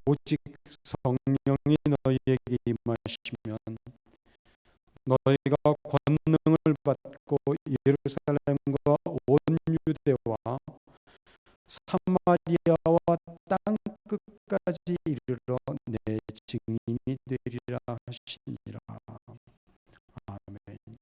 오직 성령이 너희에게 임하시면 너희가 권능을 받고 예루살렘과 온 유대와 사마리아와 땅 끝까지 이르러 내 증인이 되리라 하시니라. 아멘.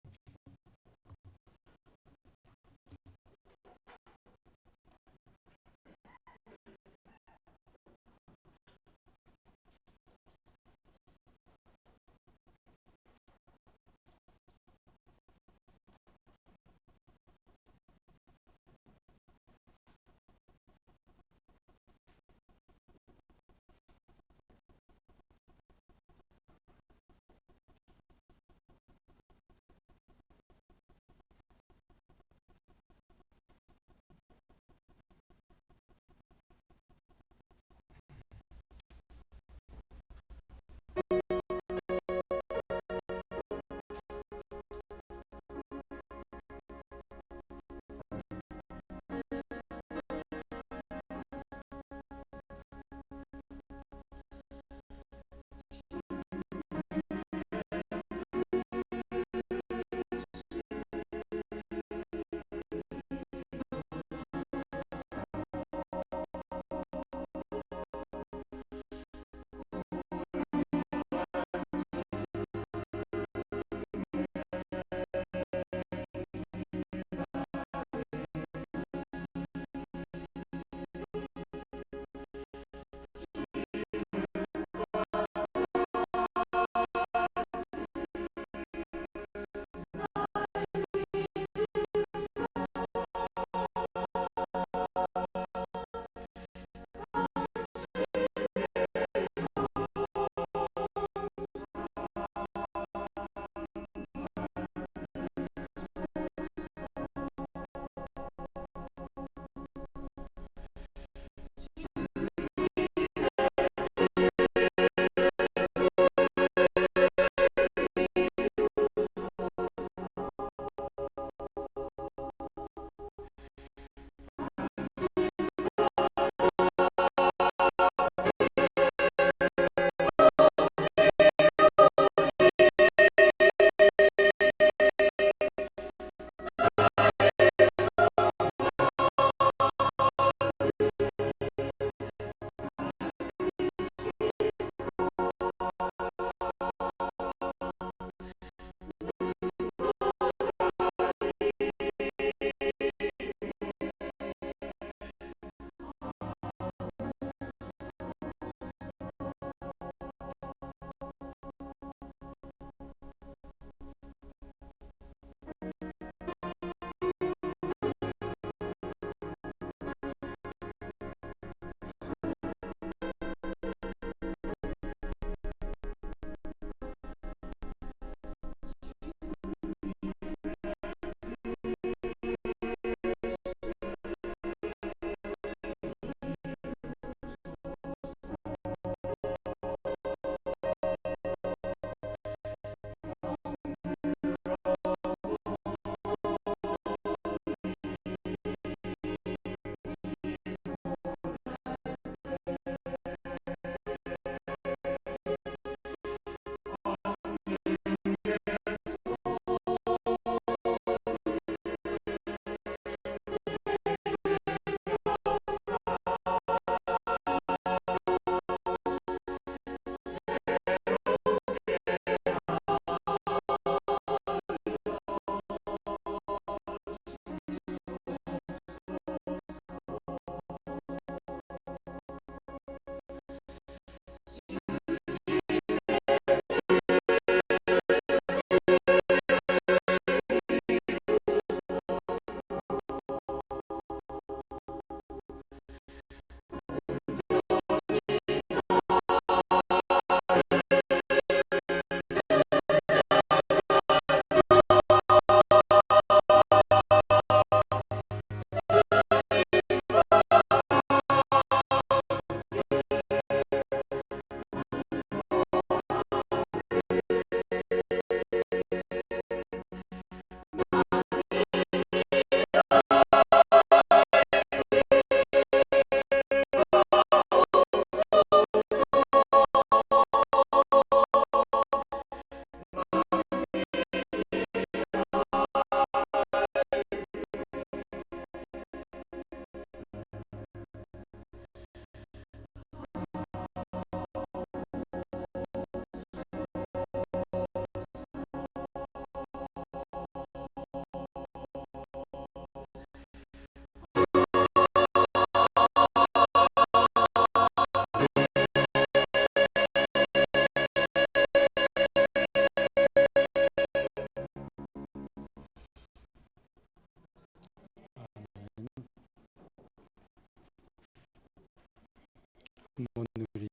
한번 우리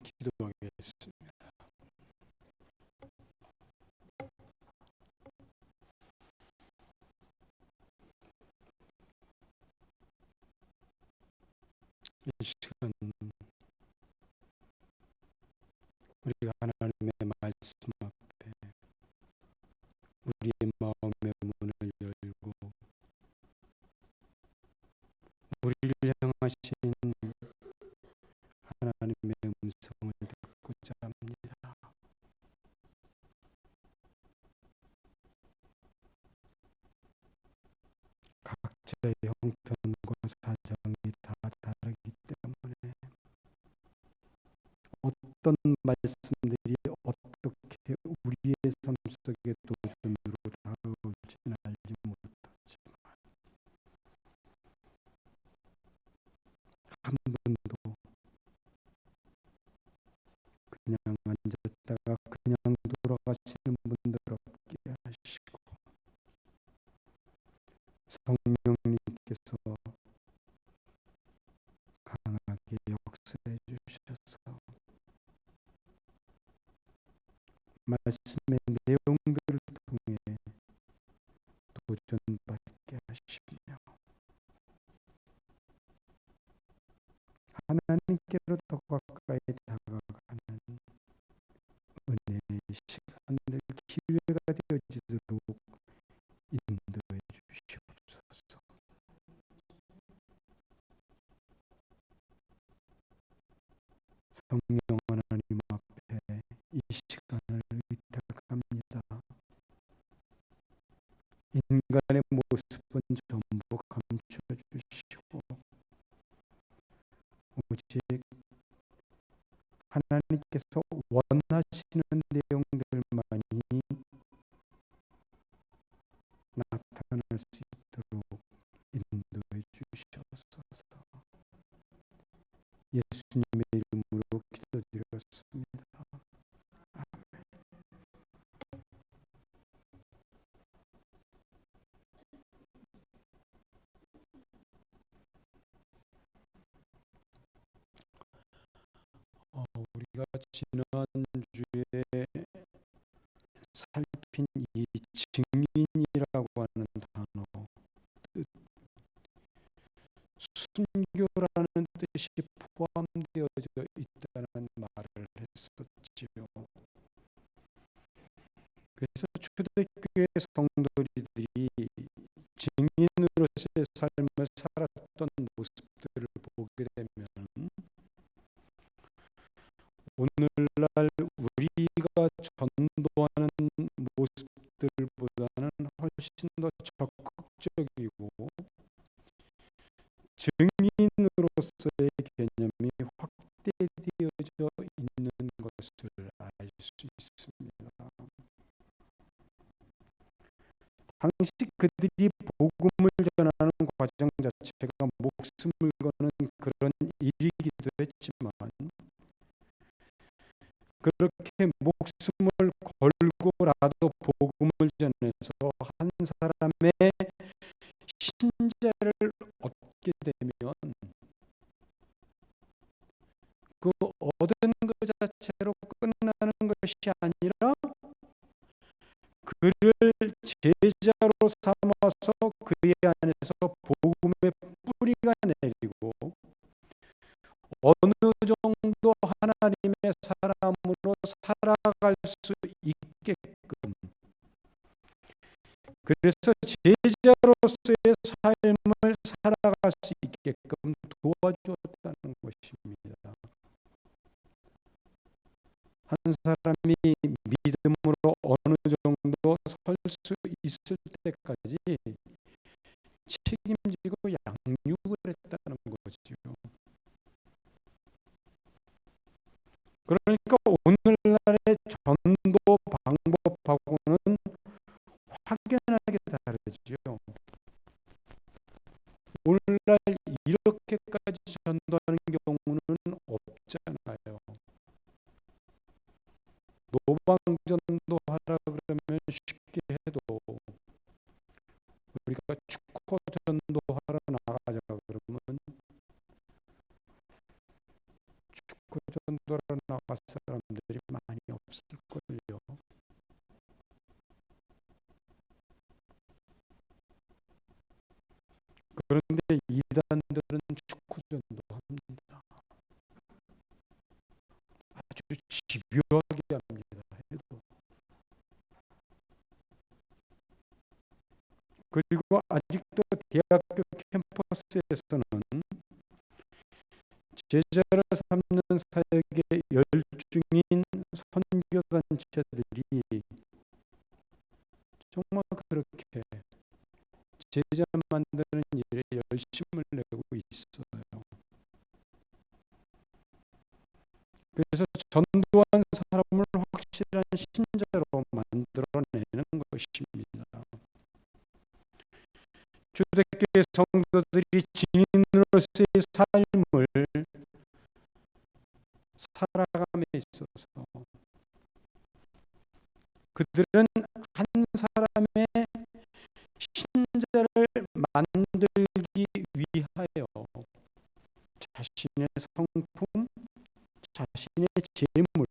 기도하겠습니다. 이 시간 우리가 하나님의 말씀 앞에 우리의 마음의 문을 열고 우리를 향하신 하나님의 음성을 듣고자 합니다. 각자의 형편과 사정이 다 다르기 때문에 어떤 말씀들이 어떻게 우리의 삶 속에 도전으로 다가올지는 알지 못하지만 한 분도 그냥 앉았다가 그냥 돌아가시는 분들 없게 하시고 성령님께서 강하게 역사해 주셔서 말씀의 내용들을 통해 도전받게 하시며 하나님께로 더 가까이 다가가는 은혜의 시간들 기회가 되어지도록 인도해 주시옵소서. 성령 하나님 앞에 이 시간을 의탁합니다. 인간의 모습은 전부 감춰주시고 오직 하나님께서 원하시는 내용들만이 나타날 수 있도록 인도해 주시옵소서. 예수님의 이름으로 기도드렸습니다. 아멘. 우리가 지난주에 살핀 이 증인이라고 하는 단어, 순교라는 뜻이 포함되어져 있다는 말을 했었지요. 그래서 초대교회 성도들이 증인으로서의 삶을 살았던 모습들을 보게 되면 오늘날 우리가 전도하는 모습들보다는 훨씬 더 적극적이고 증인으로서의 개념이 확대되어져 있는 것을 알 수 있습니다. 당시 그들이 복음을 전하는 과정 자체가 목숨을 거는 그런 일이기도 했지만 그렇게 목숨을 걸고라도 복음을 전해서 한 사람의 신자를 얻게 되면 그 얻은 것 자체로 끝나는 것이 아니라 그를 제자로 삼아서 그의 안에서 복음의 뿌리가 내리고 어느 정도 하나님의 사람으로 살아갈 수 있게끔 그래서 제자로서의 삶을 살아갈 수 있게끔 도와주었다는 것입니다. 한 사람이 믿음으로 어느 정도 설 수 있을 때까지 책임지고 양육을 했다는 거지요. 그러니까 오늘날의 전도 방법하고는 확연하게 다르지요. 오늘날 이렇게까지 전도하는 경우는 없잖아요. 노방전도 하라 그러면 쉽게 해도 우리가 축구전도 하러 나가자 그러면 그 정도로 나갈 사람들이 많이 없을걸요. 그런데 이단들은 축구전도 합니다. 아주 집요하게 합니다. 해도. 그리고 아직도 대학교 캠퍼스에서는 제자를 삼는 사역에 열중인 선교단체들이 정말 그렇게 제자 만드는 일에 열심을 내고 있어요. 그래서 전도한 사람을 확실한 신자로 만들어내는 것입니다. 초대교회 성도들이 증인으로서의 삶을 살아감에 있어서 그들은 한 사람의 신자를 만들기 위하여 자신의 성품, 자신의 재물,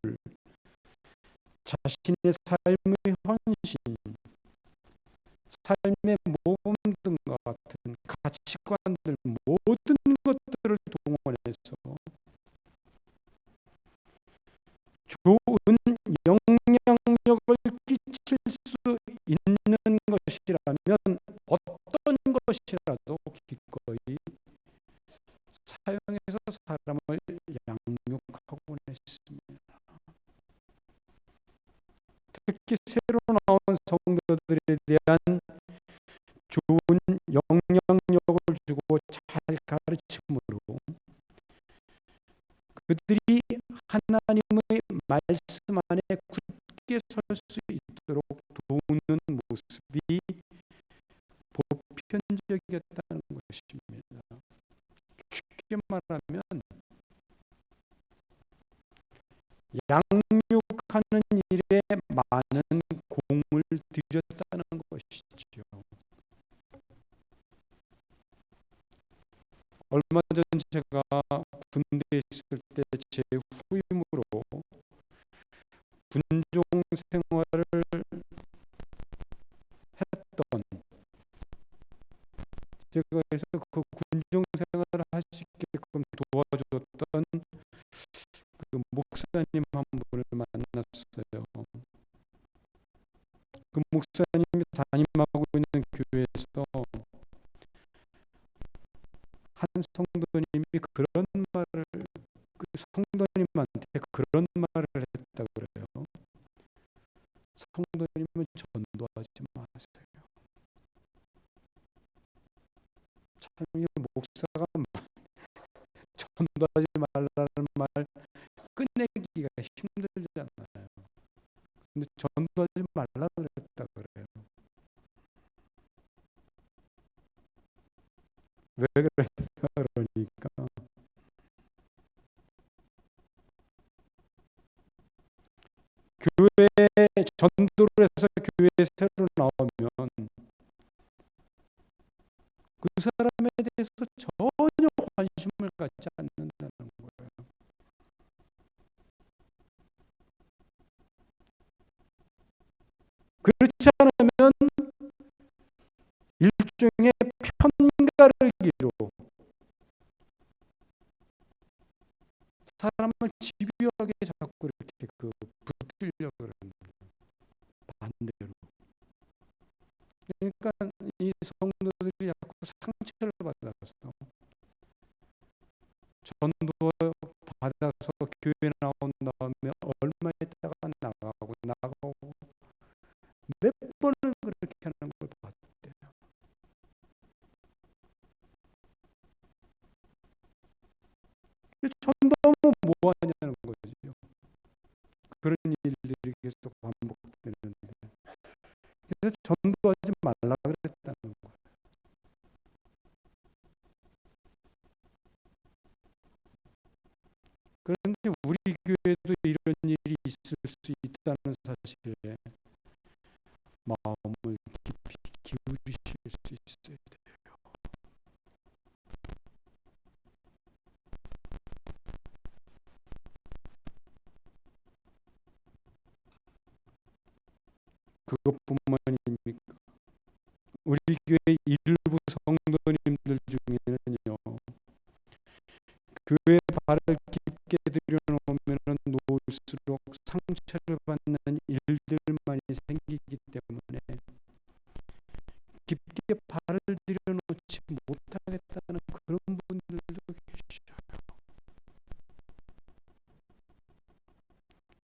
자신의 삶의 헌신, 삶의 모범 등과 같은 가치관들 모든 것들을 동원해서 좋은 영향력을 끼칠 수 있는 것이라면 어떤 것이라도 기꺼이 사용해서 사람을 양육하곤 했습니다. 특히 새로 나온 성도들에 대한 좋은 영향력을 주고 잘 가르침으로 그들이 하나님의 말씀 안에 굳게 설 수 있도록 도우는 모습이 보편적이었다는 것입니다. 쉽게 말하면 양육하는 일에 많은 공을 들였다는 것이죠. 얼마 전 제가 군대에 있을 때 제 후임으로 군종 생활을 했던, 제가 그래서 그 군종 생활을 할 수 있게끔 도와줬던 그 목사님 한 분을 만났어요. 그 목사님이 담임하고 있는 교회에서 한 성도님이 그런 말을, 그 성도님한테 그런 말을 했다 그래요. 성도님은 전도하지 마세요. 참 이 목사가 전도하지 말라는 말 끝내기가 힘들잖아요. 근데 전도하지 말라 그랬다 그래요. 왜 그랬냐 그러니까 교회에 전도를 해서 교회에 새로 나오면 그 사람에 대해서 전혀 관심을 갖지 않는다는 거예요. 그렇지 않으면 일종의 편가르기로 사람을 집요하게 자꾸 이렇게 붙들려고 그러는 반대로. 그러니까 이 성도들이 자꾸 상처를 받아서 전도 받아서 교회 나온 다음에 얼마 있다가 나가고 몇 번을 그렇게 하는 걸 봤대요. 전도하면 뭐 하냐는 거죠. 그런 일들이 계속 반복되는데, 그래서 전도하지 말라 그랬다는 거예요. 그런데 우리 교회도 이런 일이 있을 수 있다는 사실에 마음을 깊이 기울이실 수 있어야 돼요. 그것뿐만입니까? 우리 교회 일부 성도님들 중에는요, 교회 발을 깊게 들여놓으면 놓을수록 상처를 받는 일들만이 생기기 때문에 깊게 발을 들여놓지 못하겠다는 그런 분들도 계셔요.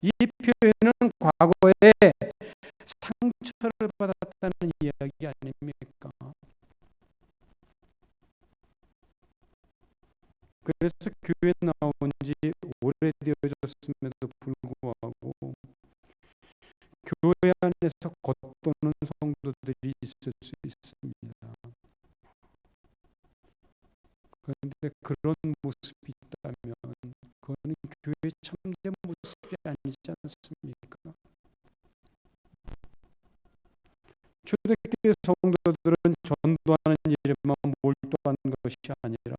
이 표현은 과거에 상처를 받았다는 이야기 아닙니까? 그래서 교회 나온 지 오래되어졌음에도 불구하고 교회 안에서 겉도는 성도들이 있을 수 있습니다. 그런데 그런 모습이 있다면 그거는 교회의 참된 모습이 아니지 않습니까? 초대교회 성도들은 전도하는 일에만 몰두하는 것이 아니라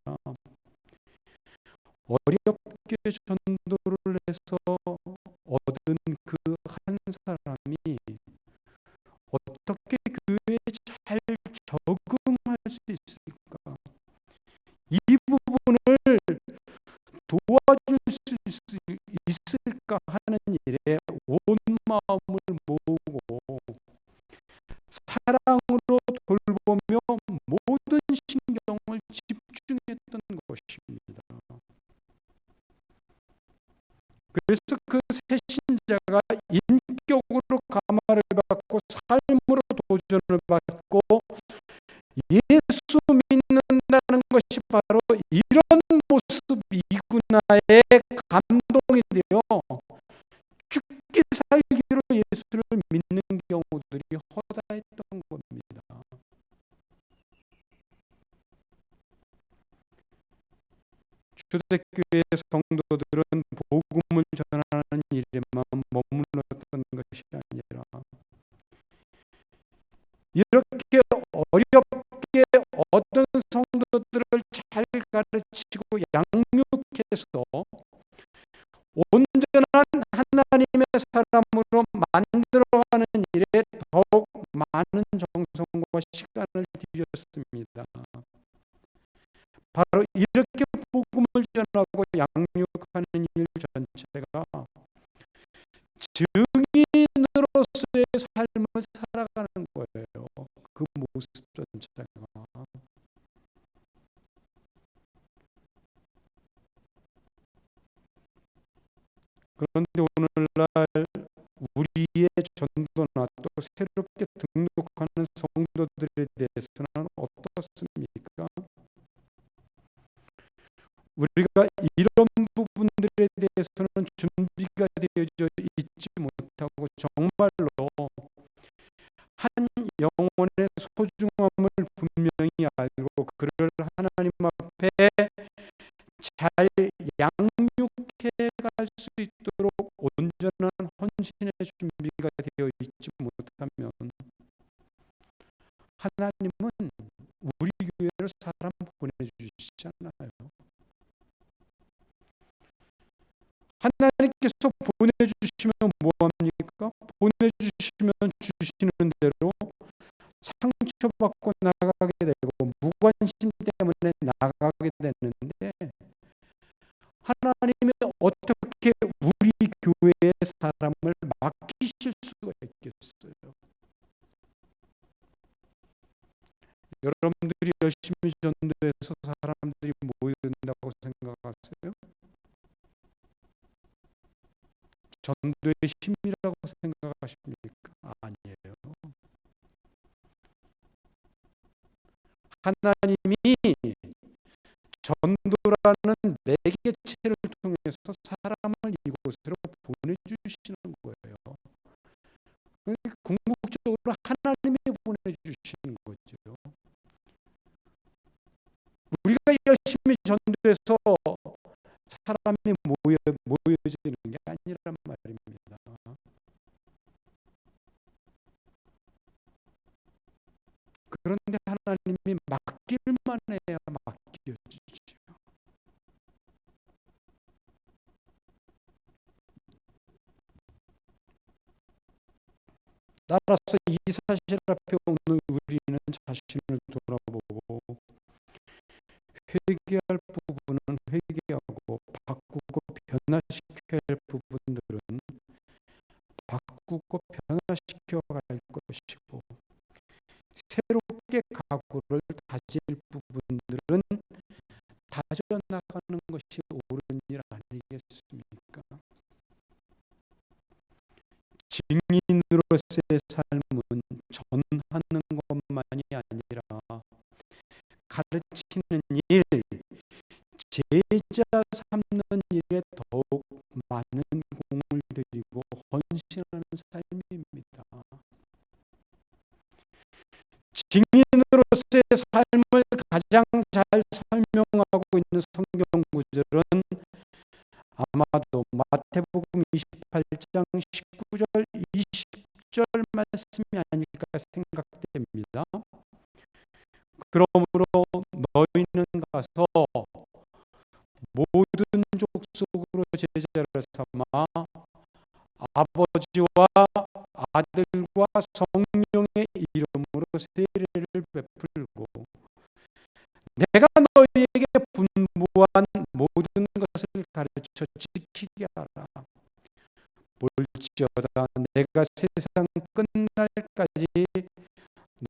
어렵게 전도를 해서 얻은 그 한 사람이 어떻게 교회에 잘 적응할 수 있을까? 이 부분을 도와줄 수 있을까 하는 일에 온 마음을 모으고 사랑으로 돌보며 모든 신경을 집중했던 것입니다. 그래서 그 새신자가 인격으로 감화를 받고 삶으로 도전을 받고 예수 믿는다는 것이 바로 이런 모습이구나의 감동이 되어 죽기 살기로 예수를 믿는 경우들이 허다했던 겁니다. 초대교회 성도들은 복음을 전하는 일에만 머물렀던 것이 아니라 이렇게 어렵게 어떤 성도들을 잘 가르치고 양육해서 온전한 하나님의 사람으로 만들어가는 일에 더욱 많은 정성과 시간을 들였습니다. 바로 이렇게 복음을 전하고 양육하는 일 전체가 증인으로서의 삶을 살아가는 거예요. 그 모습 전체가. 그런데 오늘날 우리의 전도나 또 새롭게 등록하는 성도들에 대해서는 어떻습니까? 우리가 이런 부분들에 대해서는 준비가 되어져 있지 못하고 정말로 한 영혼의 소중함을 분명히 알고 그를 하나님 앞에 잘 양육해 갈 수 있도록 온전한 헌신의 준비가 되어 있지 못하면 하나님은 우리 교회로 사람 보내주시지 않아요. 하나님께서 보내주시면 뭐합니까? 보내주시면 주시는 대로 상처받고 나가게 되고 무관심 때문에 나가게 되는데 하나님이 어떻게 우리 교회의 사람을 맡기실 수가 있겠어요? 여러분들이 열심히 전도해서 사람들이 모여든다고 생각하세요? 전도의 힘이라고 생각하십니까? 아니에요. 하나님이 전도라는 매개체를 통해서 사람을 이곳으로 보내주시는 거예요. 궁극적으로 하나님이 보내주시는 거죠. 우리가 열심히 전도해서 사람이 모여지는 게 아니란 말입니다. 그런데 하나님이 맡길만 해야 맡겨지죠. 따라서 이 사실 앞에 오늘 우리는 자신을 돌아보고 회개할 부분은 회개하고 바꾸고 변화시켜야 할 부분들은 바꾸고 변화시켜 갈 것이고, 새롭게 각오를 다질 부분들은 다져나가는 것이 옳은 일 아니겠습니까? 증인으로서의 삶은 전하는 것만이 아니라 가르치는 일, 제자 삼는 일에 더욱 많은 공을 들이고 헌신하는 삶입니다. 증인으로서의 삶을 가장 잘 설명하고 있는 성경 구절은 아마도 마태복음 28장 19절 20절 말씀이 아닐까 생각됩니다. 그러므로 너희는 가서 모든 족속으로 제자를 삼아 아버지와 아들과 성령의 이름으로 세례를 베풀고 내가 너희에게 분부한 모든 것을 가르쳐 지키게 하라. 볼지어다 내가 세상 끝날까지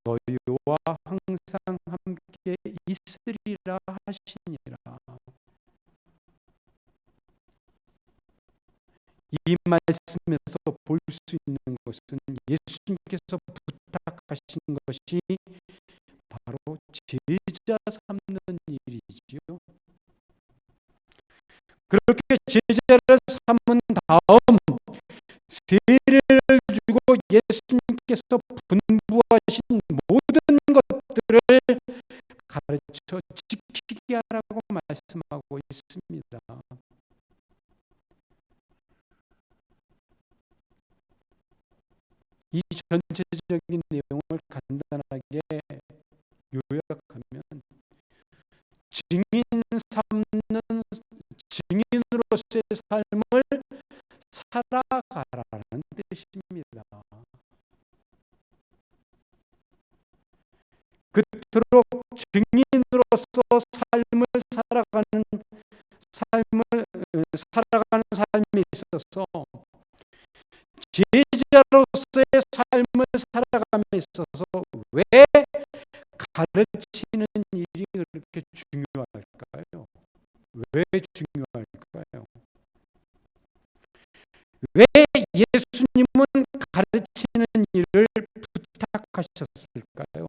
너희와 항상 함께 있으리라 하시니라. 이 말씀에서 볼 수 있는 것은 예수님께서 부탁하신 것이 바로 제자 삼는 일이지요. 그렇게 제자를 삼은 다음 세례를 주고 예수님께서 분부하신 모든 것들을 가르쳐 지키게 하라고 말씀하고 있습니다. 이 전체적인 내용을 간단하게 요약하면 증인으로서의 삶을 살아가라는 뜻입니다. 그토록 증인으로서 살아가는 삶에 있어서 제자로서의 삶을 살아감에 있어서 왜 가르치는 일이 그렇게 중요할까요? 왜 중요할까요? 왜 예수님은 가르치는 일을 부탁하셨을까요?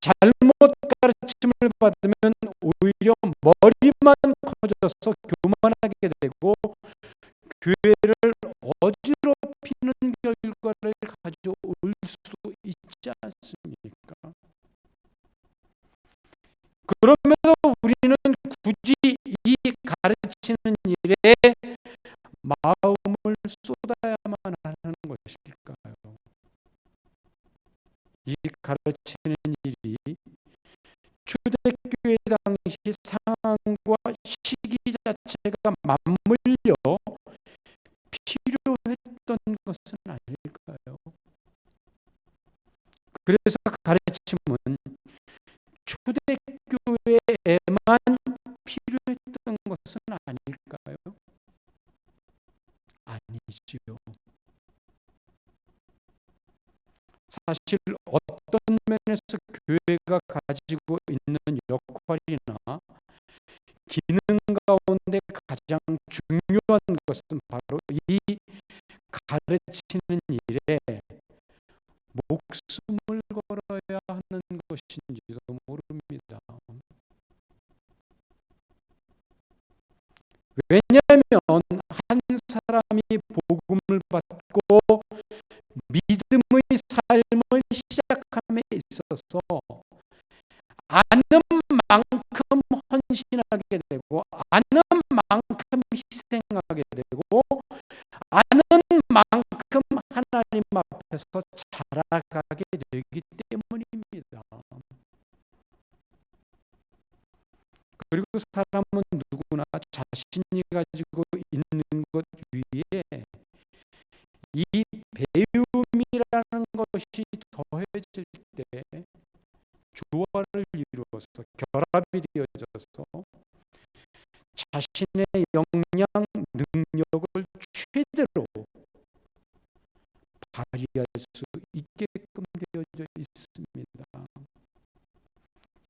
잘못 가르침을 받으면 오히려 머리만 커져서 교만하게 되고 교회를 어지럽히는 결과를 가져올 수 있지 않습니까? 그러면서 우리는 굳이 이 가르치는 일에 마음을 쏟아야만 하는 것일까요? 이 가르치는 일이 초대교회 당시 상황과 시기 자체가 맞물려 필요했던 것은 아닐까요? 그래서 가르침은 초대교회에만 필요했던 것은 아닐까요? 아니지요. 사실 어떤 면에서 교회가 가지고 있는 역할이나 기능 가운데 가장 중요한 것은 바로 이 가르치는 일에 목숨을 걸어야 하는 것인지도 모릅니다. 왜냐하면 한 사람이 복음을 받고 믿음의 삶을 시작함에 있어서 아는 만큼 헌신하게 되고 아는 만큼 희생하게 되고 아는 만큼 하나님 앞에서 자라가게 되기 때문입니다. 그리고 사람은 누구나 자신이 가지고 있는 것 위에 이 배우는 것이 더해질 때 조화를 이루어서 결합이 되어져서 자신의 역량, 능력을 최대로 발휘할 수 있게끔 되어져 있습니다.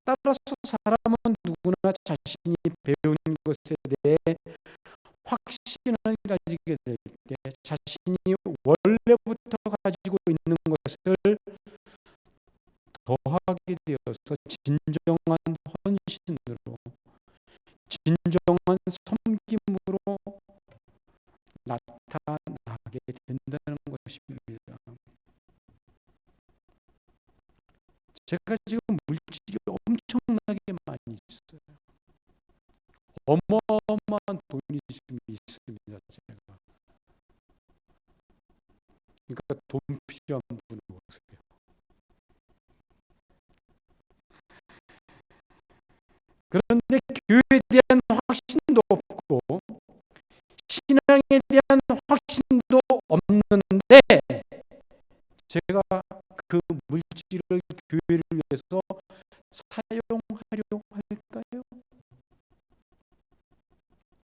따라서 사람은 누구나 자신이 배운 것에 대해 확신을 가지게 될 때 자신이 원래부터 가지고 있는 것을 더하게 되어서 진정한 헌신으로, 진정한 섬김으로 나타나게 된다는 것입니다. 제가 지금 물질이 엄청나게 많이 있어요. 어마어마한 돈이 지금 있습니다. 제가. 그러니까 돈 필요한 분 오세요. 그런데 교회에 대한 확신도 없고 신앙에 대한 확신도 없는데 제가 그 물질을 교회를 위해서 사용하려고 할까요?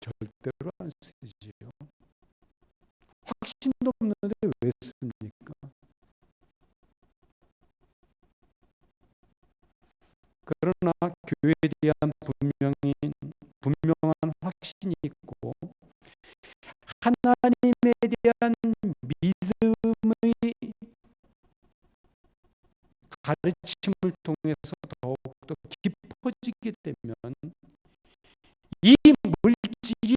절대로 안 쓰지요. 확신도 없는데 왜 씁니까? 그러나 교회에 대한 분명한 확신이 있고 하나님에 대한 믿음의 가르침을 통해서 더욱더 깊어지게 되면 이 물질이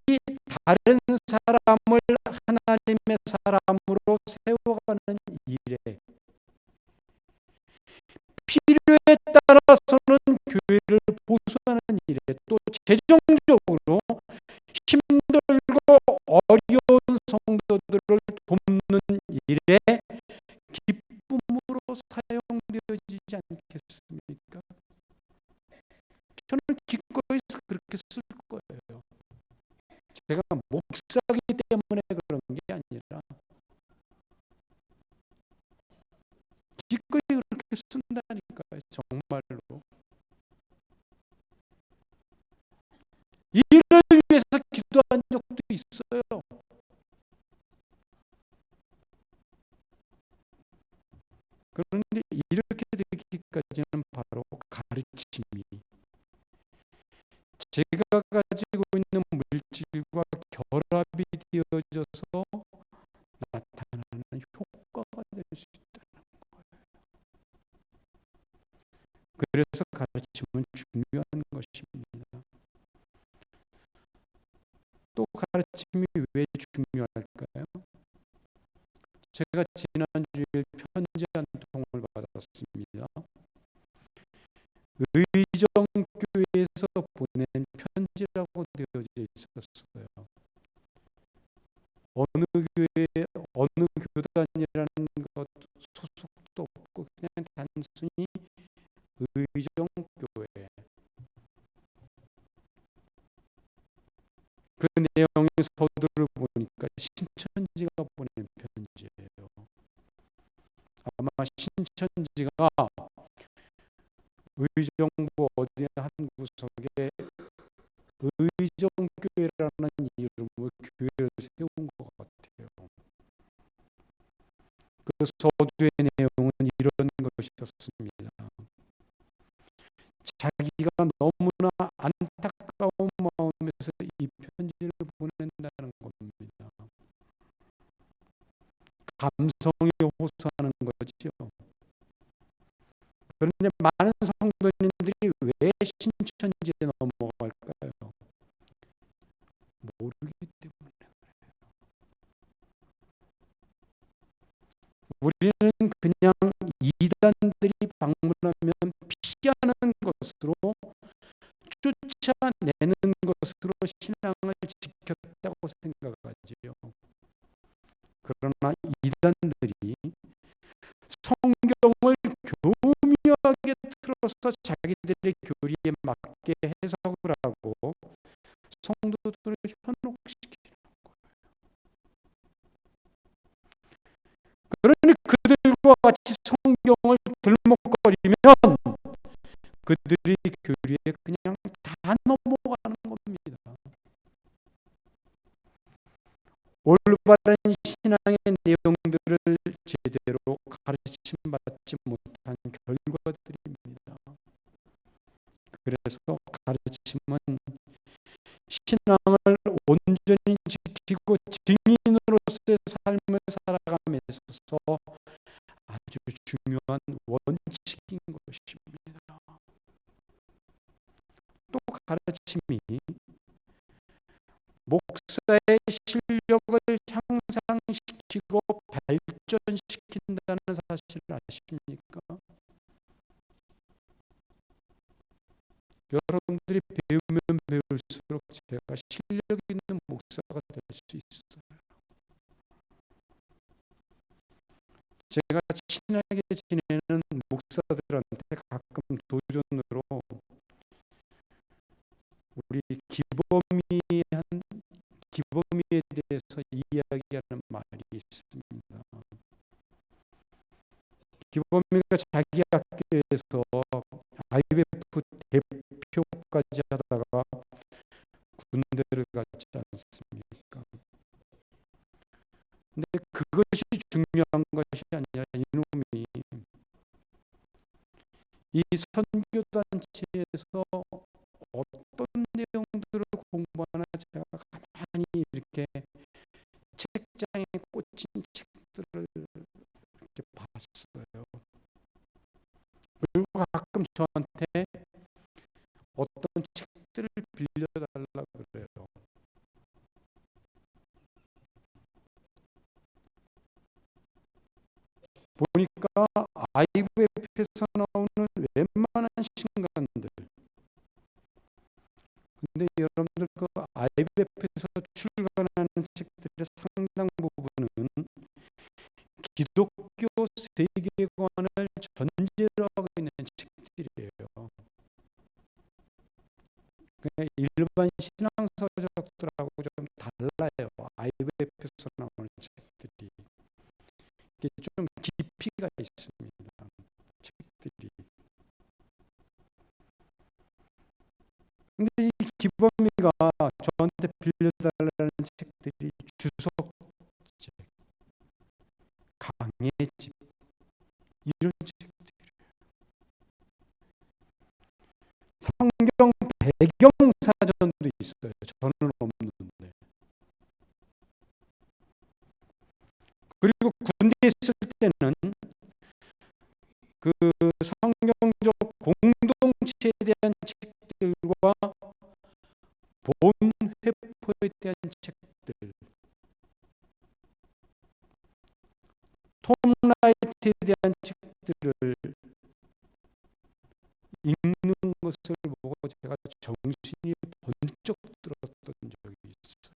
다른 사람을 하나님의 사람으로 세워가는 일에 필요에 따라서는 교회를 보수하는 일에 또 재정적으로 힘들고 어려운 성도들을 돕는 일에 기쁨으로 사용되어지지 않겠습니까? 저는 기꺼이 그렇게 쓸 거예요. 제가 목사이기 때문에 그런 게 아니라 기꺼이 그렇게 쓴다니까요. 정말로. 이를 위해서 기도한 적도 있어요. 그런데 이렇게 되기까지는 바로 가르침이 제가 가지고 있는 물질과 결합이 되어져서 나타나는 효과가 될 수 있다는 거예요. 그래서 가르침은 중요한 것입니다. 또 가르침이 왜 중요할까요? 제가 지난주에 편지 한 통을 받았습니다. 의정교회에서 보낸 편지라고 되어져 있었어요. 어느 교회, 어느 교단이라는 것 소속도 없고 그냥 단순히 의정교회. 그 내용의 서두를 보니까 신천지가 보낸 편지예요. 아마 신천지가 의정부 어디 한 구석에 의정교회라는 이름으로 교회를 세운 것 같아요. 그 서두의 내용은 이런 것이었습니다. 자기가 너무나 안타까운 마음에서 이 편지를 보낸다는 겁니다. 감성이 호소하는 거지요. 그런데 많은 성도님들이 왜 신천지에 넘어갈까요? 모르기 때문에 그래요. 우리는 그냥 이단들이 방문하면 피하는 것으로 쫓아내는 것으로 신앙을 지켰다고 생각하지요. 그러나 이단들이 성경을 교묘하게 틀어서 자기들의 교리에 맞게 해석을 하고 성도들을 현혹시키는 거예요. 그러니 그들과 같이 성경을 들먹거리면 그들이 교리에 그냥 다 넘어가는 겁니다. 올바른 신앙의 내용들을 제대로 가르침 받지 못한 결과들입니다. 그래서 가르침은 신앙을 온전히 지키고 증인으로서의 삶을 살아감에 있어서 아주 중요한 원칙인 것입니다. 또 가르침이 목사의 실력을 향상시키고 발전시킨다는 사실을 아십니까? 여러분들이 배우면 배울수록 제가 실력 있는 목사가 될 수 있어요. 제가 친하게 지내는 목사들한테 가끔 도전으로 우리 기범이에 대해서 이야기하는 말이 있습니다. 기범이가 자기 학교에서 IMF 대표까지 하다가 군대를 갔지 않습니까? 근데 그것이 중요한 것이 아니라 이놈이 이 선교단체에서 어떤 내용들을 공부하나 제가 가만히 이렇게 책장에 꽂힌 책들을 이렇게 봤어요. 그리고 가끔 저한테 어떤 책들을 빌려달라고 그래요. 보니까 IMF에서 나오는 웬만한 신간들, 근데 여러분들 그 IMF에서 출간하는 책들의 상당 부분은 기독교 세계관을 전제로 하고 있는 책들이에요. 그냥 일반 신앙서적들하고 좀 달라요. IMF에서 나오는 책들이. 이게 좀 깊이가 있습니다. 책들이. 근데 이 기범이가 저한테 빌려달라는 책들이 주석책, 강해집 이런 책들이에요. 성경 배경 사전도 있어요. 저는 없는데. 그리고 군대에 있을 때는 그 성경적 공동체에 대한 책들과 본회포에 대한 책들, 톰 라이트에 대한 책들을 읽는 것을 보고 제가 정신이 번쩍 들었던 적이 있어요.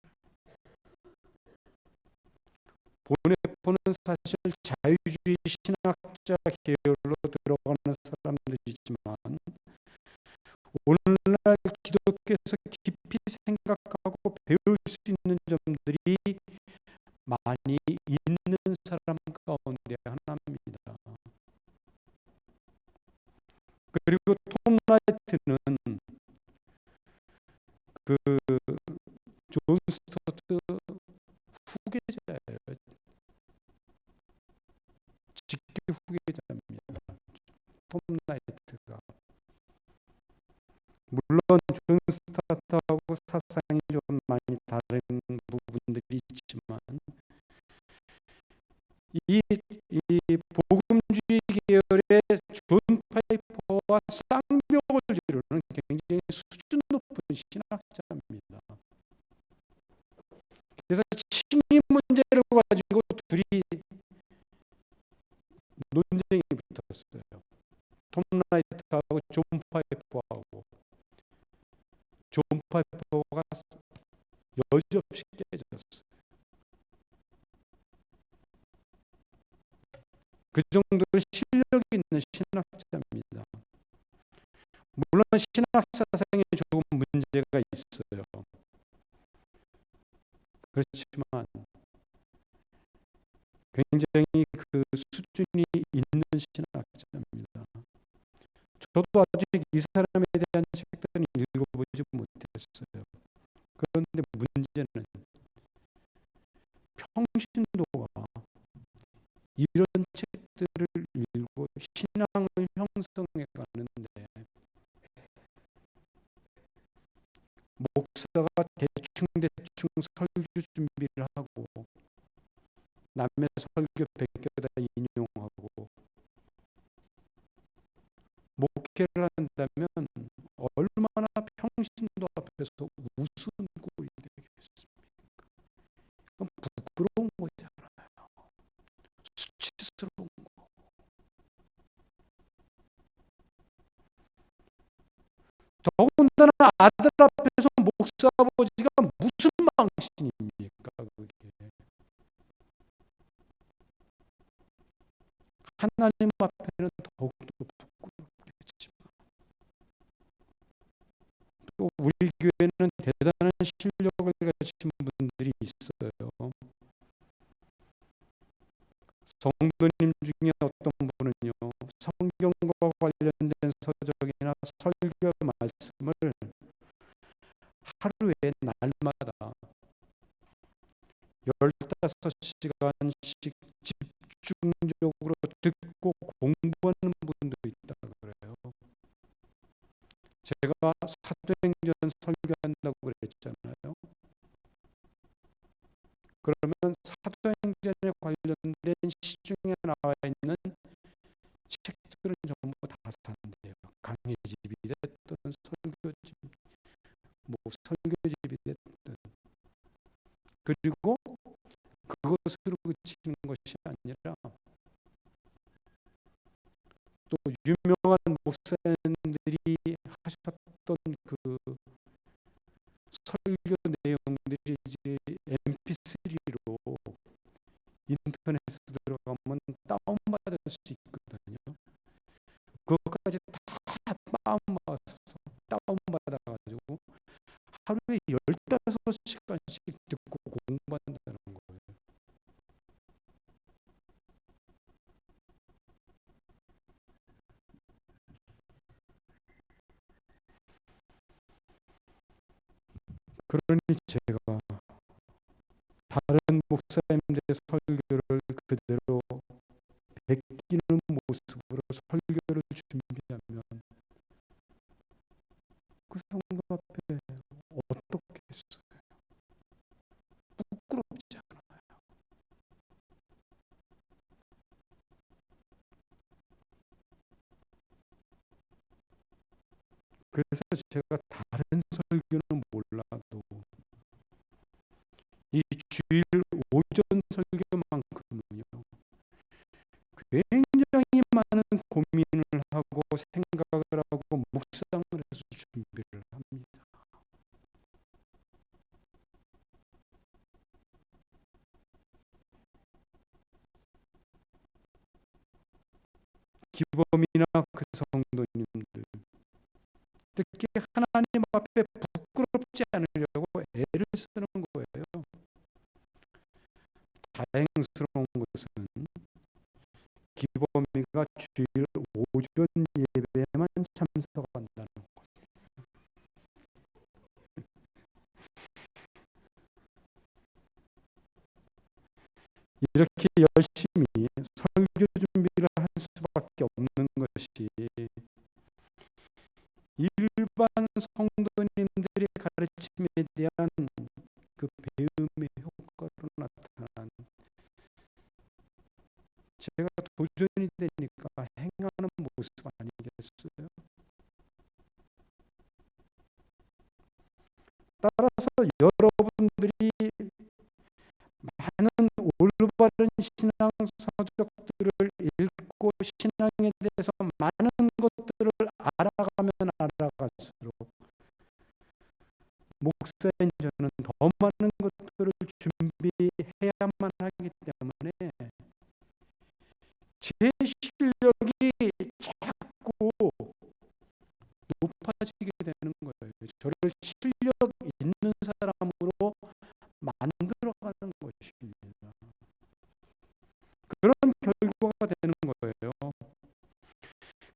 본회포는 사실 자유주의 신학자 계열로 들어가는 사람들이지만 오늘날 기독교에서 깊이 생각하고 배울 수 있는 점들이 많이 있는 사람 가운데 하나입니다. 그리고 톰 라이트는 그 존 스토트 후계자예요. 직계 후계자입니다. 톰 라이트가. 물론 존 스타트하고 사상이 좀 많이 다른 부분들이 있지만 이 복음주의 계열의 존 파이퍼와 쌍벽을 이루는 굉장히 수준 높은 신학자입니다. 그래서 칭의 문제를 가지고 둘이 논쟁이 붙었어요. 톰 라이트하고 존 파이퍼하고. 존 파이퍼가 여지없이 깨졌어요. 그 정도로 실력 있는 신학자입니다. 물론 신학 사상에 조금 문제가 있어요. 그렇지만 굉장히 그 수준이 있는 신학자. 저도 아직 이 사람에 대한 책들은 읽어보지 못했어요. 그런데 문제는 평신도가 이런 책들을 읽고 신앙을 형성해 가는데 목사가 대충 설교 준비를 하고 남의 설교 베껴다 인용하고 목회를 한다면 얼마나 평신도 앞에서 우스운 꼴이 되겠습니까? 그건 부끄러운 거잖아요. 수치스러운 거. 더군다나 아들 앞에서 목사 아버지가 무슨 망신입니까? 그게. 하나님 앞에는 더욱더 부끄럽겠지만 또 우리 교회는 대단한 실력을 가진 분들이 있어요. 성도님 중에 어떤 분은요, 성경과 관련된 서적이나 설교 말씀을 하루에 날마다 15시간씩 집중적으로 듣고 공부하는 분도 있다 그래요. 제가 사도행전 설교한다고 그랬잖아요. 그러면 사도행전에 관련된 시중에 나와 있는 책들은 전부 다 산대요. 강해집이 됐든 설교집이 됐든. 그리고 그것으로 그치는 것이 아니라 또 유명한 목사님들이 하셨던 그 설교 내용들이 이제 MP3로 인터넷에 들어가면 다운받을 수 있거든요. 그것까지 다 다운받아가지고 하루에 15시간씩 듣고 공부한다는 거예요. 그러니 제가 다른 목사님들의 설교를 그대로 베끼는 모습으로 설교를 준비하면 그 성도 앞에 어떻게 했어요? 부끄럽지 않아요. 그래서 제가 다른 설교는 몰라도 이 주일 오전 설교만큼은요, 굉장히 많은 고민을 하고 생각을 하고 묵상을 해서 준비를 합니다. 기범이나 그 성도님들, 특히 하나님 앞에 부끄럽지 않으려고 애를 쓰는 거예요. 다행스러운 것은 기범이가 주일 오전 예배에만 참석한다는 것. 이렇게 열심히 설교 준비를 할 수밖에 없는 것이 일반 성도님들의 가르침에 대한 그 배움의 효과로 나타난, 제가 도전이 되니까 행하는 모습 아니겠어요? 따라서 여러분들이 많은 올바른 신앙 서적들을 읽고 신앙에 대해서 많은 것들을 알아가면 알아갈수록 목사인 저는 더 많은 것들을 준비해야만 하기 때문에 제 실력이 자꾸 높아지게 되는 거예요. 저를 실력 있는 사람으로 만들어가는 것입니다. 그런 결과가 되는 거예요.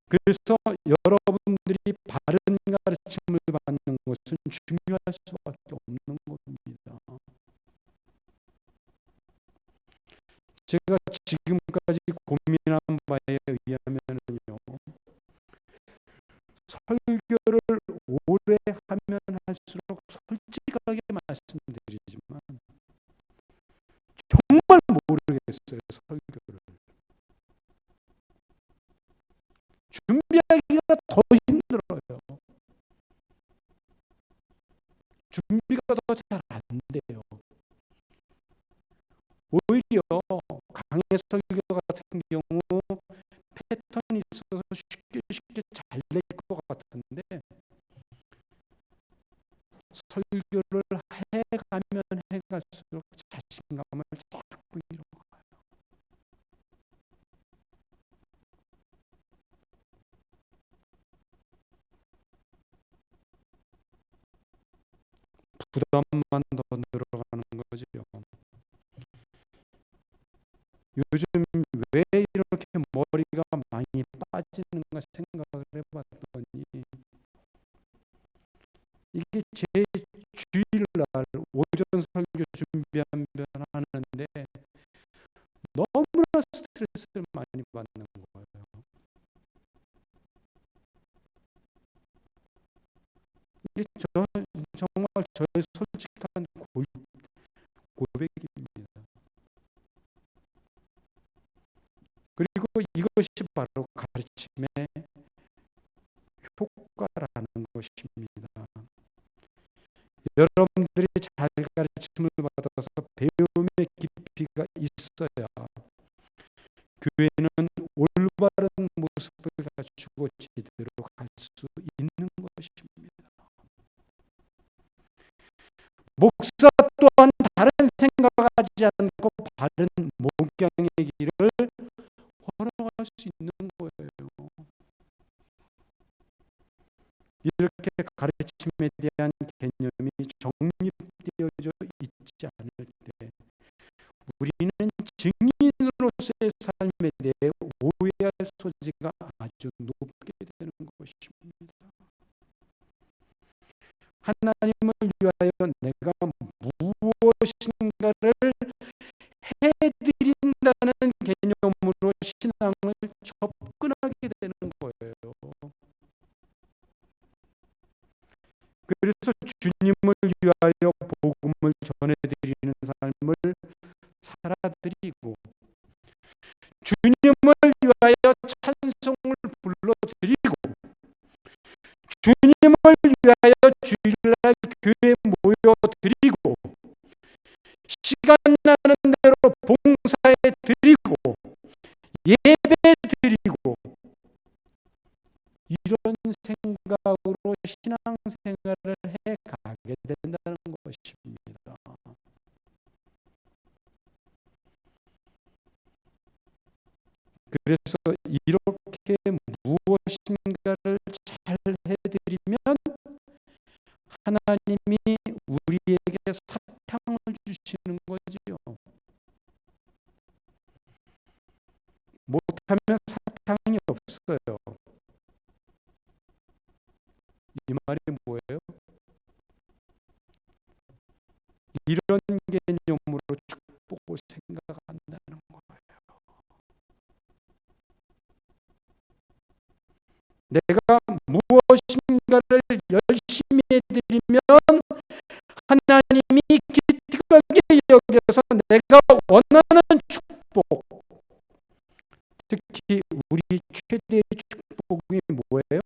그래서 여러분 여러분들이 바른 가르침을 받는 것은 중요할 수밖에 없는 겁니다. 제가 지금까지 고민한 바에 의하면요, 설교를 오래 하면 할수록 솔직하게 말씀드리지만 정말 모르겠어요. 설교를 준비하기가 더 힘들어요. 준비가 더 잘 안 돼요. 오히려 강의 설교 같은 경우 패턴이 있어서 쉽게 잘 될 것 같은데, 설교를 해가면 해갈수록 자신감을 자꾸 잃어가요. 부담만 더 늘어가는 거죠. 요즘 왜 이렇게 머리가 많이 빠지는가 생각을 해봤더니, 이게 제 주일날 오전 설교 준비하는데 너무나 스트레스를 많이 받는 거예요. 이게 정말 저의 솔직한 고백입니다. 그리고 이것이 바로 가르침의 효과라는 것입니다. 여러분들이 잘 가르침을 받아서 배움의 깊이가 있어야 교회는 올바른 모습을 갖추고 제대로 갈 수 있는 것입니다. 목사 또한 다른 생각하지 않고 바른 목양의 길을 걸어갈 수 있는 거예요. 이렇게 가르침에 대한 개념이 정립되어져 있지 않을 때 우리는 증인으로서의 삶에 대해 오해할 소지가 아주 높게 되는 것입니다. 하나님을 위하여 내가 무엇인가를 해드린다는 개념으로 신앙을 접근하게 되는 거예요. 그래서 주님을 위하여 복음을 전해드리는 삶을 살아드리고, 주님을 위하여 찬송을 불러드리고, 주님을 위하여 주일날 교회에 모여드리고, 시간 나는 대로 봉사해 드리고 예배 드리고, 이런 생각으로 신앙생활을 해가게 된다는 것입니다. 그래서 이렇게 무엇인가를 잘 해드리면 하나님이 우리에게 사탕을 주시는 거지요. 못하면 사탕이 없어요. 이 말이 뭐예요? 이런 개념으로 축복을 생각한다는 거예요. 내가 무엇인가를 열심히 해드리면 하나님이 기특하게 여겨서 내가 원하는 축복, 특히 우리 최대의 축복이 뭐예요?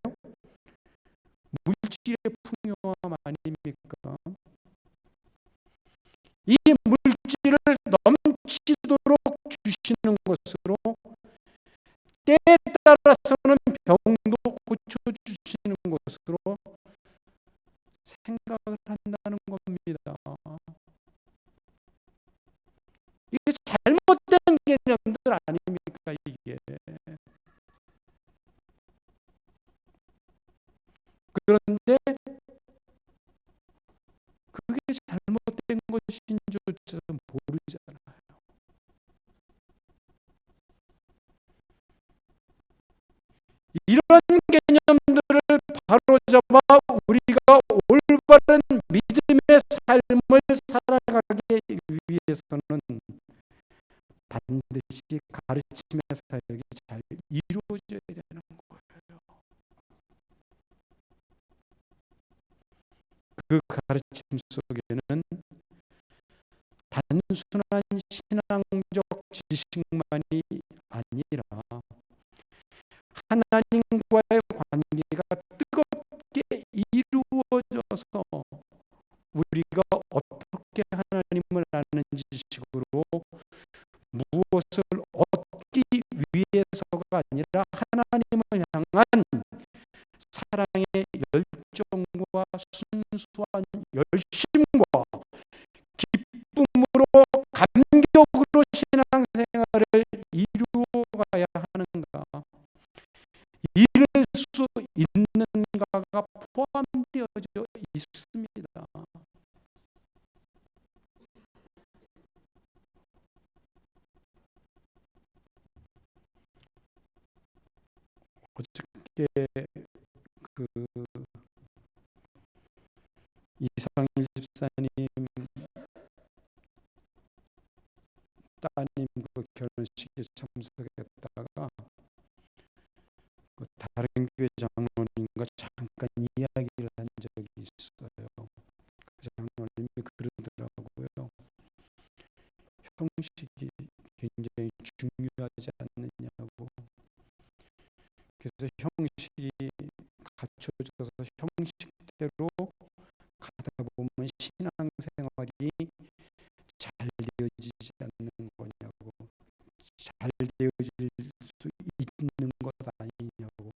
물질의 풍요함 아닙니까? 이 물질을 넘치도록 주시는 것으로 때에 따라서는 병도 고쳐주시는 것으로 생각을 한다는 겁니다. 이게 잘못된 개념들 아닙니까, 이게. 그런데 그게 잘못된 것인 줄 모르잖아요. 이런 개념들을 붙잡아 우리가 올바른 믿음의 삶을 살아가기 위해서는 반드시 가르침의 사역이 잘 이루어져야 되는 거예요. 그 가르침 속에는 단순한 신앙적 지식만이 아니라 하나님과의 관계가 뜨겁게 이루어져서 우리가 어떻게 하나님을 아는 지식으로 무엇을 얻기 위해서가 아니라 하나님을 향한 사랑의 열정과 순수한 열심과 기쁨으로 감격으로 신앙생활을 이루어가야 하는가, 이룰 수 있는가가 포함되어져 있습니다. 어저께 그 이상일 집사님 따님 그 결혼식에 참석했다가 그 다른 교회 장로님과 잠깐 이야기를 한 적이 있어요. 그 장로님이 그러더라고요. 형식이 굉장히 중요하지 않느냐고. 그래서 형식이 갖춰져서 형식대로 가다 보면 신앙생활이 잘 되어지지 않는 거냐고, 잘 되어질 수 있는 것 아니냐고.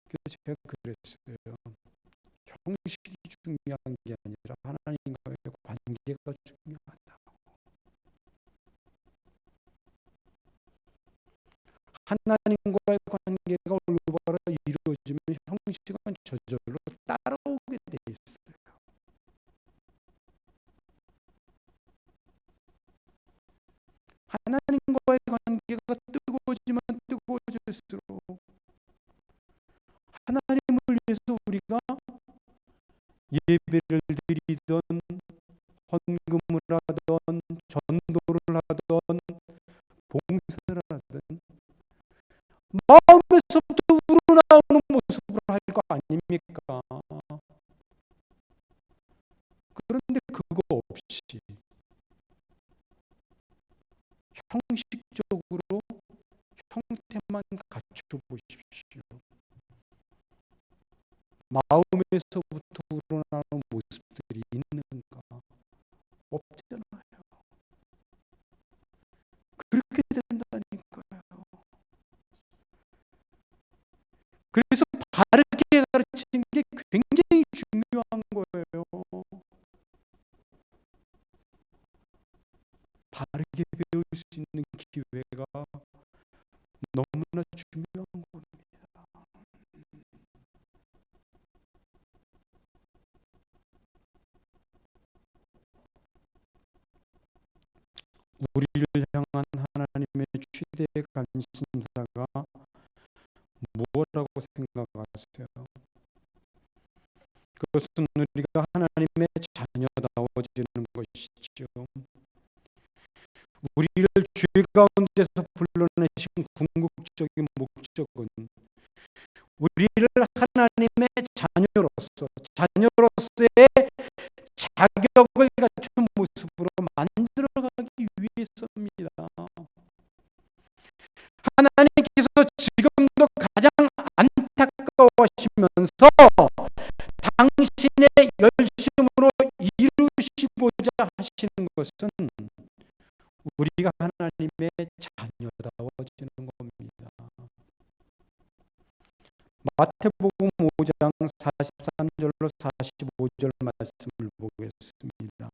그래서 제가 그랬어요. 형식이 중요한 게 아니라 하나님과의 관계가 중요하다. 하나님과의 관계가 올바로 이루어지면 형식은 저절로 따라오게 돼 있어요. 하나님과의 관계가 뜨거워지면 뜨거워질수록 하나님을 위해서 우리가 예배를 드리던, 헌금을 하던, 전도를 하던, 봉사를 하던 마음에서부터 우러나오는 모습으로 할 거 아닙니까? 그런데 그거 없이 형식적으로 형태만 갖춰보십시오. 마음에서부터 우러나오는 모습들이 있는가? 없잖아요. 그렇게 된다니까요. 그래서 바르게 가르치는 게 굉장히 중요한 거예요. 바르게 배울 수 있는 기회가 너무나 중요한 겁니다. 우리를 향한 하나님의 최대 관심사가 무엇이라고 생각하세요? 그것은 우리가 하나님의 자녀다워지는 것이죠. 우리를 죄 가운데서 불러내신 궁극적인 목적은 우리를 하나님의 자녀로서의 자격을 갖춘 모습으로 만들어가기 위해서입니다. 하나님께서 지금도 가장 안타까워하시면서 당신의 열심으로 이루시고자 하시는 것은 우리가 하나님의 자녀다워지는 겁니다. 마태복음 5장 43절로 45절 말씀을 보겠습니다.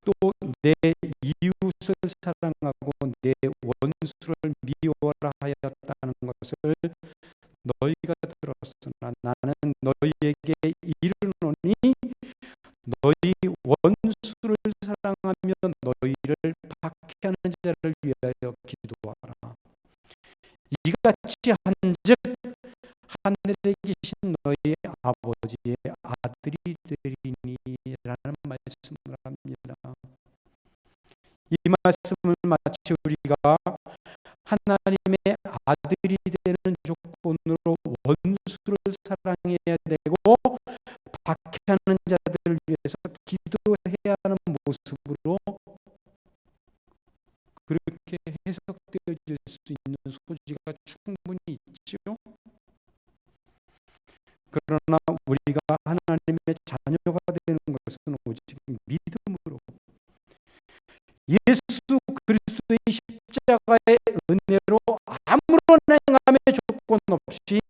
또 내 이웃을 사랑하고 내 원수를 미워라 하였다는 것을 너희가 들었으나 나는 너희에게 이르노니 너희 원수를 사랑하며 너희를 박해하는 자를 위하여 기도하라. 이같이 한즉 하늘에 계신 너희 아버지의 아들이 되리니라는 말씀을 합니다. 이 말씀을 마치 우리가 하나님의 아들이 되는 조건으로 원수를 사랑해야 되고 박해하는 자들을 위해서 기도해야 하는 모습으로 그렇게 해석되어질 수 있는 소지가 충분히 있죠. 그러나 우리가 하나님의 자녀가 되는 것은 오직 믿음으로 예수 그리스도의 십자가의 은혜로 아무런 행함의 조건 없이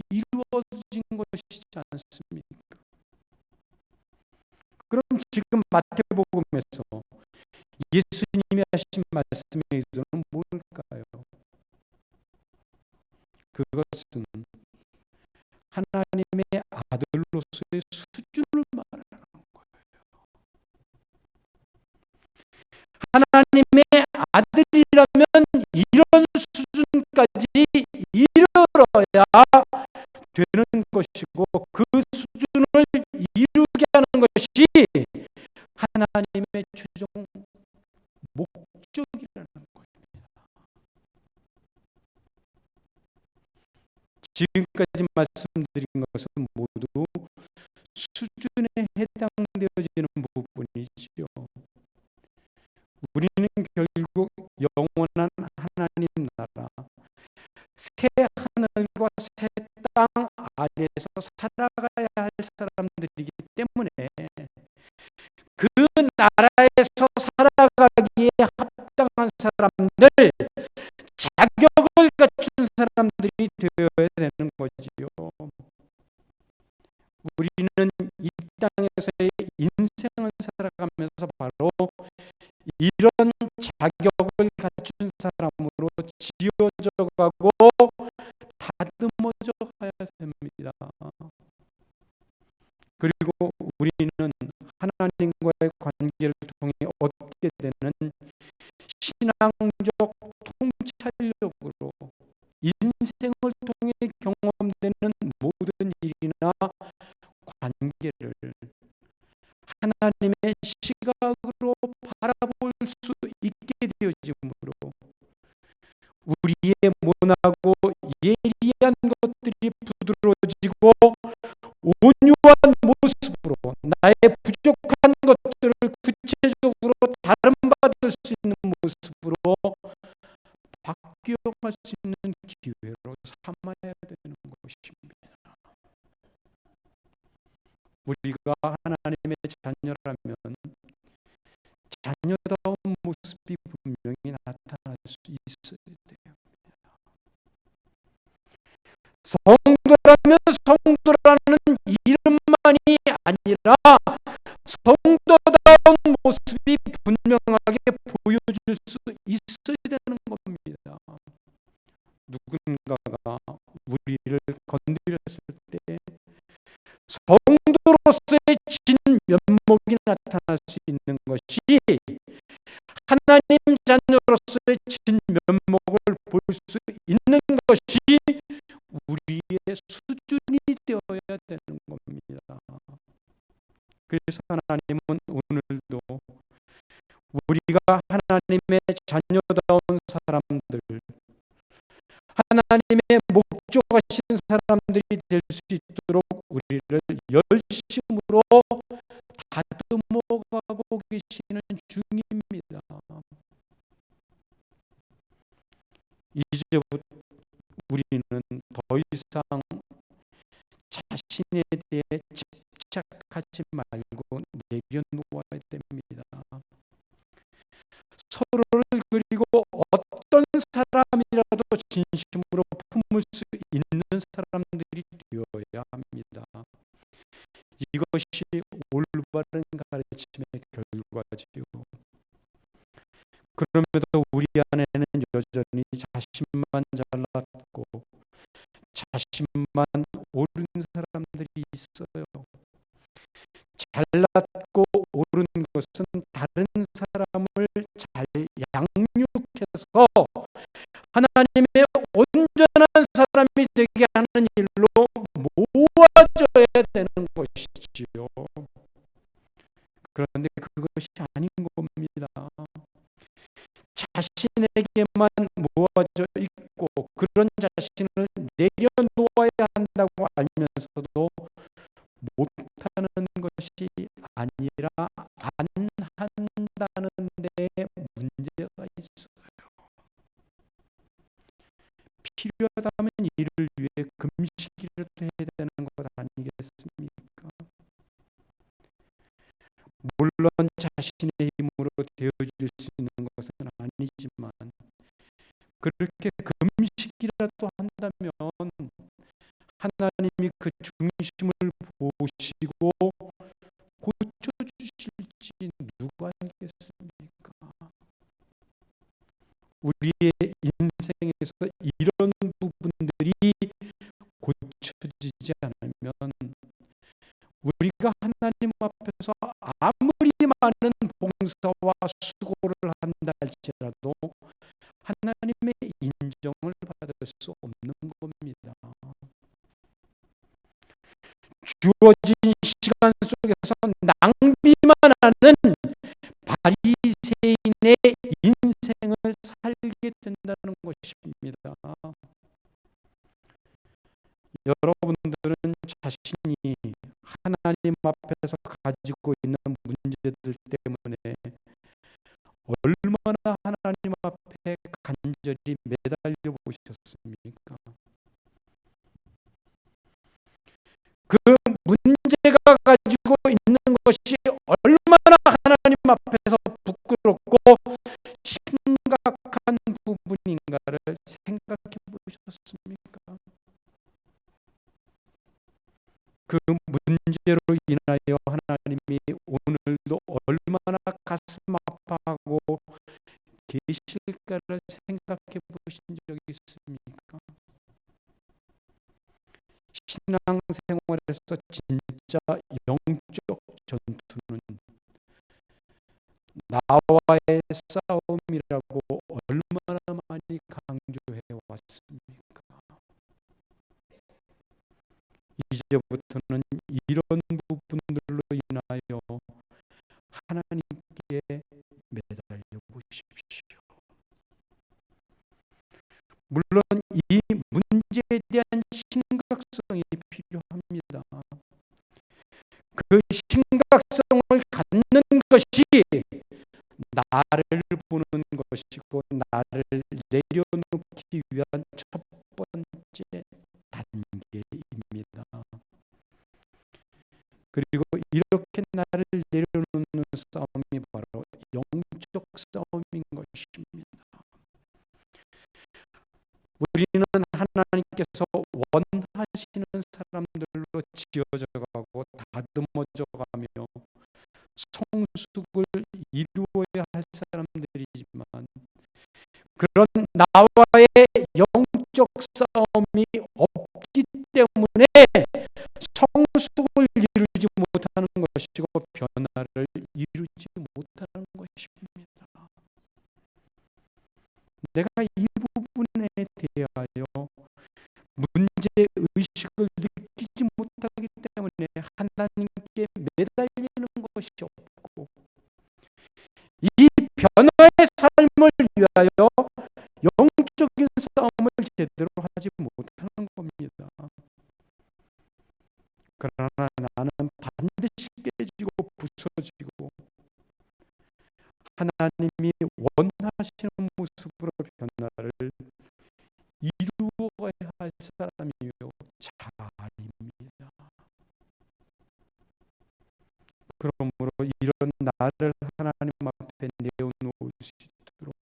이루어진 것이지 않습니까? 그럼 지금 마태복음에서 예수님이 하신 말씀의 의도는 뭘까요? 그것은 하나님의 아들로서의 수준을 말하는 거예요. 하나님의 아들이라면 이런 수준까지 이르러야 되는 것이고 그 수준을 이루게 하는 것이 하나님의 최종 목적이라는 겁니다. 지금까지 말씀드린 것은 모두 수준에 해당되어지는 부분이지요. 우리는 결국 영원한 하나님 나라, 새 하늘과 새 땅 아래에서 살아가야 할 사람들이기 때문에 그 나라에서 살아가기에 합당한 사람들, 자격을 갖춘 사람들이 되어야 되는 거지요. 우리는 이 땅에서의 인생을 살아가면서 바로 이런 자격을 갖춘 사람으로 지어져 가고 다듬어져 가야 됩니다. 그리고 우리는 하나님과의 관계를 통해 얻게 되는 신앙적 통찰력으로 인생을 통해 경험되는 모든 일이나 관계를 하나님의 시각으로 바라볼 수 있게 되어지므로 우리의 모나고 예리한 것들이 부드러워지고 온유한 모습으로 나의 부족한 것들을 구체적으로 다름받을 수 있는 모습으로 바뀌어갈 수 있는 기회로 삼아야 되는 것입니다. 우리가 하나님의 자녀라면 자녀다운 모습이 분명히 나타날 수 있어야 돼요. 성도라면 성도라는 이름만이 아니라 성도다운 모습이 분명하게 보여질 수 있어야 되는 겁니다. 누군가가 우리를 건드렸을 때 성도로서의 진면목이 나타날 수 있는 것이 하나님 자녀로서의 진면목을 볼 수 있는 것이 우리의 수준이 되어야 되는 겁니다. 그래서 하나님은 오늘도 우리가 하나님의 자녀다운 사람들, 하나님의 목적하신 사람들이 될 수 있도록 우리를 열심으로 다듬어가고 계시는 중입니다. 이제부터 우리는 더 이상 자신에 대해 집착하지 말고 내려놓아야 됩니다. 서로를 그리고 어떤 사람이라도 진심으로 품을 수 있는 사람들이 되어야 합니다. 이것이 올바른 가르침의 결과지요. 그럼에도 우리 안에는 여전히 자신만 잘났고 자신만 옳은 사람들이 있어요. 잘났고 옳은 것은 다른 사람을 잘 양육해서 하나님의 온전한 사람이 되게 하는 일로 모아져야 되는 것이지요. 그런데 그것이 아닌 겁니다. 자신에게만 모아져 있고 그런 자신을 내려놓아야 한다고 알면서도 못하는 것이 아니라 안 한다는 데 문제가 있어요. 필요하다면 이를 위해 금식이라도 해야 되는 것 아니겠습니까? 물론 자신의 힘으로 되어질 수 있는 것은 아니지만 그렇게 금식이라도 한다면 하나님이 그 중심을 보시고 고쳐주실지 누가 알겠습니까? 우리의 인생에서 이런 부분들이 고쳐지지 않으면 우리가 하나님 앞에서 아무리 많은 봉사와 수고를 한다 할지라도 하나님의 인정을 받을 수 없는 겁니다. 주어진 시간 속에서 낭비만 하는 바리새인의 인생을 살게 된다는 것입니다. 여러분들은 자신이 하나님 앞에서 가지고 있는 문제들 때문에 얼마나 하나님 앞에 간절히 매달려 보셨습니까? 그 문제가 가지고 있는 것이 얼마나 하나님 앞에서 부끄럽고 심각한 부분인가를 생각해 보셨습니까? 그 문제로 인하여 하나님이 오늘도 얼마나 가슴 아파하고 계실까를 생각해 보신 적이 있습니까? 신앙생활에서 진짜 영적 전투는 나와의 싸움이라고 얼마나 많이 강조해 왔습니까? 이제부터는 이런 부분들로 인하여 하나님께 매달려 보십시오. 물론 이 문제에 대한 심각성이 필요합니다. 그 심각성을 갖는 것이 나를 보는 것이고 나를 내려놓기 위한 첫 번째 단계입니다. 그리고 이렇게 나를 내려놓는 싸움이 바로 영적 싸움인 것입니다. 우리는 하나님께서 원하시는 사람들로 지어져 가고 다듬어져 가며 성숙을 이루어야 할 사람들이지만 그런 나와의 영적 싸움이 없기 때문에 성숙을 이루지 못하는 것이고 변화를 이루지 못하는 것입니다. 내가 이 부분에 대하여 문제의식을 느끼지 못하기 때문에 하나님께 매달리는 것이 없고 이 변화의 삶을 위하여 영적인 싸움을 제대로 하지 못하는 겁니다. 그러나 나는 반드시 깨지고 부서지고 하나님이 원하시는 모습으로 변화를 이루어가야 할 사람이요 자입니다. 그러므로 이런 나를 하나님 앞에 내어놓을 수 있도록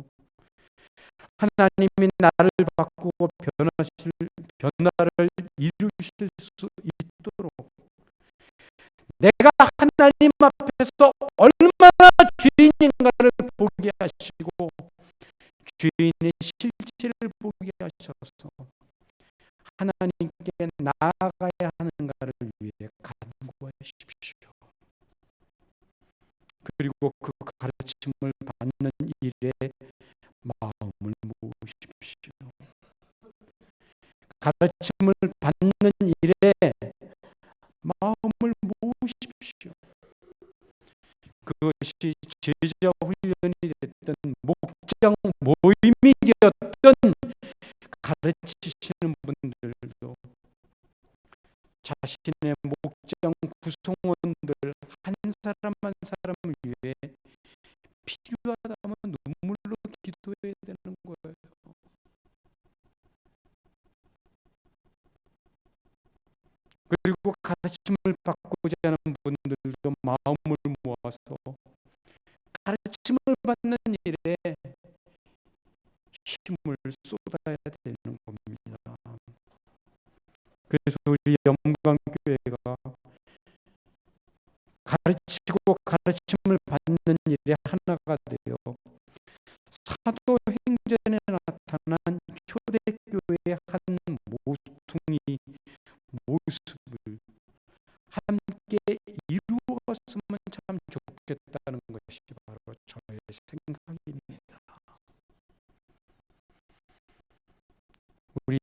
하나님이 나를 바꾸고 변화를 이루실 수 있도록 내가 하나님 앞에서 얼마나 죄인인가를 보게 하시고 죄인의 실체를 보게 하셔서 하나님께 나아가야 하는가를 위해 간구하십시오. 그리고 그 가르침을 받는 일에 마음을 모으십시오. 받는 일에 마음을 모으십시오. 그것이 제자 훈련이 됐든 목장 모임이 되었든 가르치시는 분들도 자신의 목장 구성원들 한 사람 한 사람을 위해 필요하다면 눈물로 기도해야 되는 거예요. 그리고 가르침을 받고자 하는 분들도 마음을 모아서 가르침을 받는 일에 힘을 쏟아야 되는 겁니다. 그래서 우리 영광교회가 가르치고 가르침을 받는 일에 하나가 되어 사도행전에 나타난 초대교회의 한 모퉁이 모습을 함께 이루었으면 참 좋겠다는 것이 바로 저의 생각입니다. 우리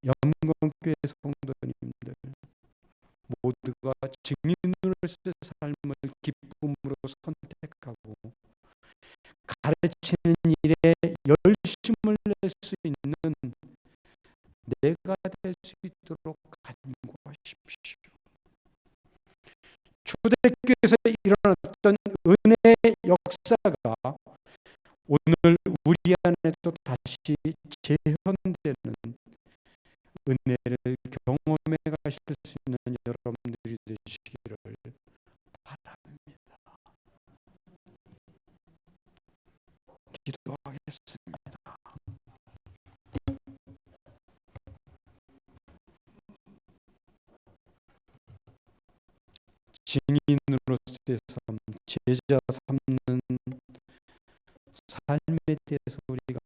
영광교회 성도님들 모두가 증인으로서의 삶을 기쁨으로 선택하고 가르치는 일에 열심을 낼 수 있는 내가 될 수 있도록 간구하십시오. 초대교회에서 일어났던 은혜의 역사가 오늘 우리 안에도 다시 재현되는 은혜를 경험해 가실 수 있는 여러분들이 되시기를 바랍니다. 기도하겠습니다. 증인으로서의 삶, 제자 삼는 삶에 대해서 우리가